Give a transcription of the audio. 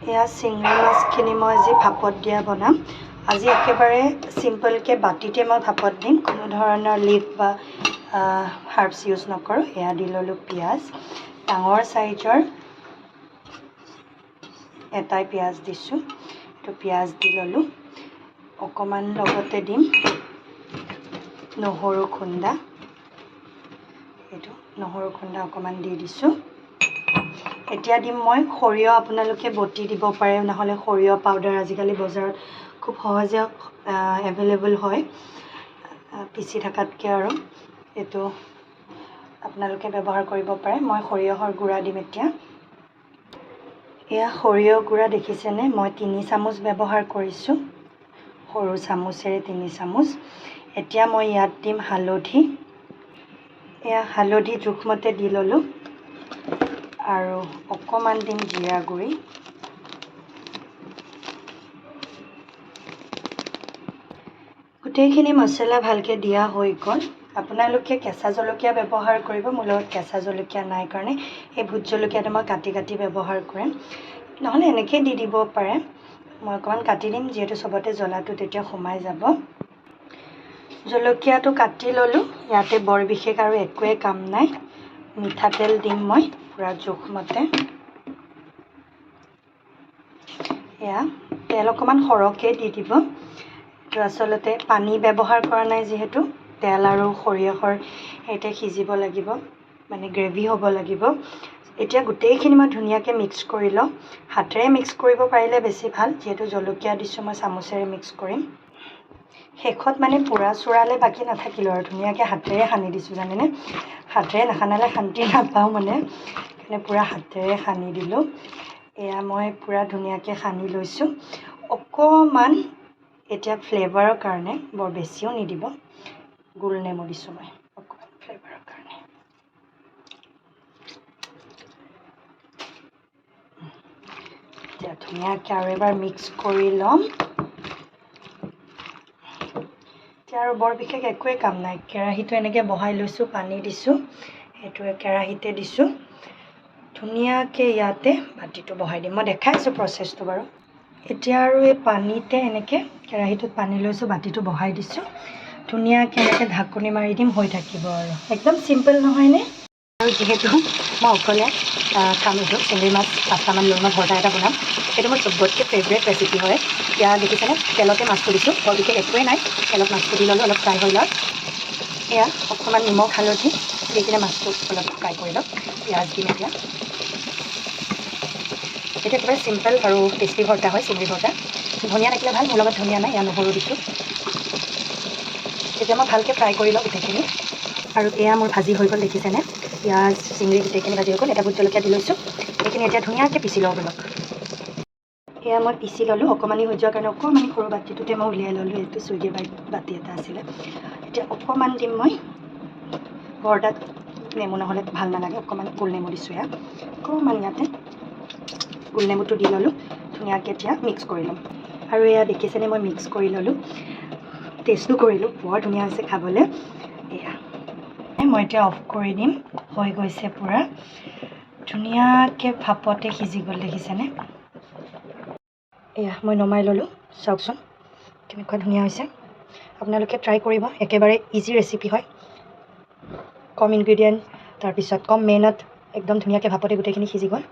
এয়া চিংৰি মাছখিনি মই আজি ভাপত দিয়া বনাম। আজি একেবাৰে চিম্পলকৈ বাতিতে মই ভাপত দিম, কোনো ধৰণৰ লিভ বা হাৰ্বছ ইউজ নকৰোঁ। এয়া দি ল'লোঁ পিঁয়াজ, ডাঙৰ চাইজৰ এটাই পিঁয়াজ দিছোঁ, এইটো পিঁয়াজ দি ল'লোঁ। অকণমান লগতে দিম নহৰু খুন্দা, এইটো নহৰু খুন্দা অকণমান দি দিছোঁ। এতিয়া দিম মই সৰিয়হ, আপোনালোকে বটি দিব পাৰে, নহ'লে সৰিয়হ পাউডাৰ আজিকালি বজাৰত খুব সহজে এভেইলেবল হয় পিচি থকাতকৈ, আৰু এইটো আপোনালোকে ব্যৱহাৰ কৰিব পাৰে। মই সৰিয়হৰ গুড়া দিম এতিয়া। এয়া সৰিয়হ গুড়া দেখিছেনে, মই 3 চামুচ ব্যৱহাৰ কৰিছোঁ, সৰু চামুচেৰে 3 চামুচ। এতিয়া মই ইয়াত দিম হালধি, এয়া হালধি জোখমতে দি ল'লোঁ, আৰু অকণমান দিম জিৰা গুড়ি, গোটেইখিনি মছলা ভালকৈ দিয়া হৈ গ'ল। আপোনালোকে কেঁচা জলকীয়া ব্যৱহাৰ কৰিব, মোৰ লগত কেঁচা জলকীয়া নাই কাৰণে এই ভোট জলকীয়াটো মই কাটি কাটি ব্যৱহাৰ কৰিম, নহ'লে এনেকৈ দি দিব পাৰে। মই অকণমান কাটি দিম, যিহেতু চবতে জ্বলাটো তেতিয়া সোমাই যাব। জলকীয়াটো কাটি ল'লোঁ, ইয়াতে বৰ বিশেষ আৰু একোৱেই কাম নাই। মিঠাতেল দিম মই পূৰা জোখমতে, এয়া তেল অকণমান সৰহকৈ দি দিব। এইটো আচলতে পানী ব্যৱহাৰ কৰা নাই, যিহেতু তেল আৰু সৰিয়হৰ সৈতে সিজিব লাগিব, মানে গ্ৰেভি হ'ব লাগিব। এতিয়া গোটেইখিনি মই ধুনীয়াকৈ মিক্স কৰি লওঁ, হাতেৰে মিক্স কৰিব পাৰিলে বেছি ভাল, যিহেতু জলকীয়া দিছোঁ মই চামুচেৰে মিক্স কৰিম। শেষত মানে পোৰা চোৰালে বাকী নাথাকিলোঁ আৰু ধুনীয়াকৈ হাতেৰে সানি দিছোঁ, জানেনে? হাতেৰে নাসানালে শান্তি নাপাওঁ মানে, সেইকাৰণে পূৰা হাতেৰে সানি দিলোঁ। এয়া মই পূৰা ধুনীয়াকৈ সানি লৈছোঁ। অকণমান এতিয়া ফ্লেভাৰৰ কাৰণে, বৰ বেছিও নিদিব, গোল নেমু দিছোঁ মই অকণমান ফ্লেভাৰৰ কাৰণে। এতিয়া ধুনীয়াকৈ আৰু এবাৰ মিক্স কৰি ল'ম। এতিয়া আৰু বৰ বিশেষ একোৱেই কাম নাই, কেৰাহীটো এনেকৈ বহাই লৈছোঁ, পানী দিছোঁ, সেইটো কেৰাহীতে দিছোঁ। ধুনীয়াকৈ ইয়াতে বাতিটো বহাই দিম, মই দেখাইছোঁ প্ৰচেছটো বাৰু। এতিয়া আৰু এই পানীতে এনেকৈ কেৰাহীটোত পানী লৈছোঁ, বাতিটো বহাই দিছোঁ, ধুনীয়াকৈ এনেকৈ ঢাকনি মাৰি দিম, হৈ থাকিব আৰু। একদম চিম্পল নহয়নে? আৰু যিহেতু মই অকলে খাম, এইটো চিংৰি মাছ 5টামান লৈ মই ভৰ্তা এটা বনাম, সেইটো মোৰ চবতকৈ ফেভৰেট ৰেচিপি হয়। এতিয়া দেখিছেনে, তেলতে মাছটো দিছোঁ, বৰ বিশেষ একোৱেই নাই, তেলত মাছটো দি ল'লোঁ, অলপ ফ্ৰাই হৈ লওক। এয়া অকণমান নিমখ হালধি দি কিনে মাছটো অলপ ফ্ৰাই কৰি লওক। পিঁয়াজ দিম এতিয়া। এইটো একেবাৰে চিম্পল আৰু টেষ্টি ভৰ্তা হয়, চিংৰি ভৰ্তা। ধনিয়া থাকিলে ভাল, মোৰ লগত ধনিয়া নাই, ইয়াত নহৰু দিছোঁ। এতিয়া মই ভালকৈ ফ্ৰাই কৰি লওঁ গোটেইখিনি, আৰু এয়া মোৰ ভাজি হৈ গ'ল, দেখিছেনে? পিঁয়াজ চিংৰি গোটেইখিনি ভাজি হৈ গ'ল। এটা ভোট জলকীয়া দি লৈছোঁ, এইখিনি এতিয়া ধুনীয়াকৈ পিচি লওঁ অলপ। এয়া মই পিচি ল'লোঁ, অকণমানি হৈ যোৱাৰ কাৰণে অকণমানি সৰু বাতিটোতে মই উলিয়াই ল'লোঁ, এইটো চুইগিৰ বাতি এটা আছিলে। এতিয়া অকণমান দিম মই, ভৰ্তাত নেমু নহ'লে ভাল নালাগে, অকণমান গোল নেমু দিছোঁ, এয়া অকণমান ইয়াতে গোল নেমুটো দি ল'লোঁ, ধুনীয়াকৈ এতিয়া মিক্স কৰি ল'ম। আৰু এয়া দেখিছেনে, মই মিক্স কৰি ল'লোঁ, টেষ্টো কৰিলোঁ, বৰ ধুনীয়া হৈছে খাবলৈ। এয়া মই এতিয়া অফ কৰি দিম, হৈ গৈছে পূৰা ধুনীয়াকৈ ভাপতে সিজি গ'ল, দেখিছেনে? এয়া মই নমাই ল'লোঁ, চাওকচোন কেনেকুৱা ধুনীয়া হৈছে। আপোনালোকে ট্ৰাই কৰিব, একেবাৰে ইজি ৰেচিপি হয়, কম ইনগ্ৰিডিয়েণ্ট, তাৰপিছত কম মেহনত, একদম ধুনীয়াকৈ ভাপতে গোটেইখিনি সিজি গ'ল।